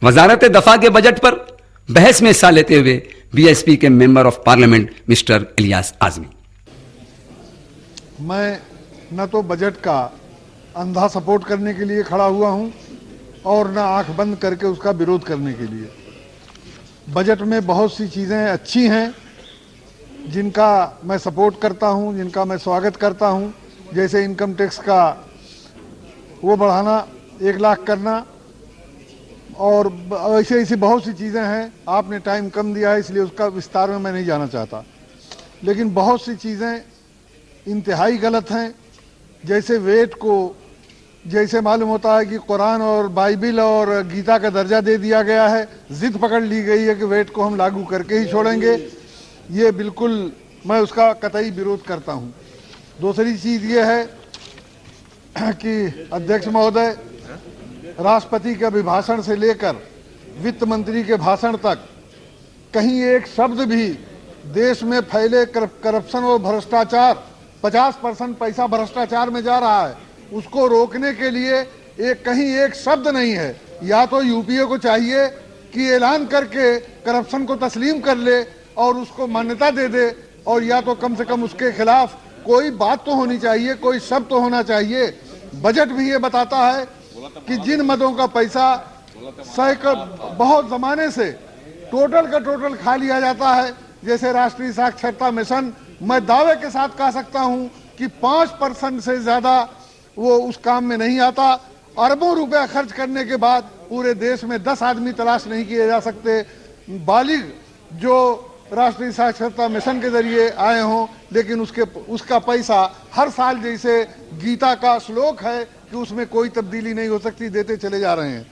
वजारत दफा के बजट पर बहस में हिस्सा लेते हुए बीएसपी के member of parliament mister Ilyas Azmi. मैं न तो बजट का अंधा सपोर्ट करने के लिए खड़ा हुआ हूं और न आंख बंद करके उसका विरोध करने के लिए। बजट में बहुत सी चीज़ें अच्छी हैं जिनका मैं सपोर्ट करता हूं, जिनका मैं स्वागत करता हूं, जैसे इनकम टैक्स का वो बढ़ाना, 1 लाख करना, और ऐसे ऐसी बहुत सी चीज़ें हैं। आपने टाइम कम दिया है इसलिए उसका विस्तार में मैं नहीं जाना चाहता, लेकिन बहुत सी चीज़ें इंतहाई गलत हैं। जैसे वेट को, जैसे मालूम होता है कि कुरान और बाइबिल और गीता का दर्जा दे दिया गया है, जिद पकड़ ली गई है कि वेट को हम लागू करके ही छोड़ेंगे। ये बिल्कुल मैं उसका कतई विरोध करता हूँ। दूसरी चीज़ ये है कि अध्यक्ष महोदय, राष्ट्रपति के अभिभाषण से लेकर वित्त मंत्री के भाषण तक कहीं एक शब्द भी देश में फैले करप्शन और भ्रष्टाचार, 50% पैसा भ्रष्टाचार में जा रहा है, उसको रोकने के लिए कहीं एक शब्द नहीं है। या तो यूपीए को चाहिए कि ऐलान करके करप्शन को तस्लीम कर ले और उसको मान्यता दे दे, और या तो कम से कम उसके खिलाफ कोई बात तो होनी चाहिए, कोई शब्द तो होना चाहिए। बजट भी ये बताता है कि जिन मदों का पैसा बहुत जमाने से टोटल का टोटल खा लिया जाता है, जैसे राष्ट्रीय साक्षरता मिशन, मैं दावे के साथ कह सकता हूं कि 5% से ज्यादा वो उस काम में नहीं आता। अरबों रुपया खर्च करने के बाद पूरे देश में 10 आदमी तलाश नहीं किए जा सकते बालिग जो राष्ट्रीय साक्षरता मिशन के जरिए आए हों, लेकिन उसका पैसा हर साल, जैसे गीता का श्लोक है कि उसमें कोई तब्दीली नहीं हो सकती, देते चले जा रहे हैं।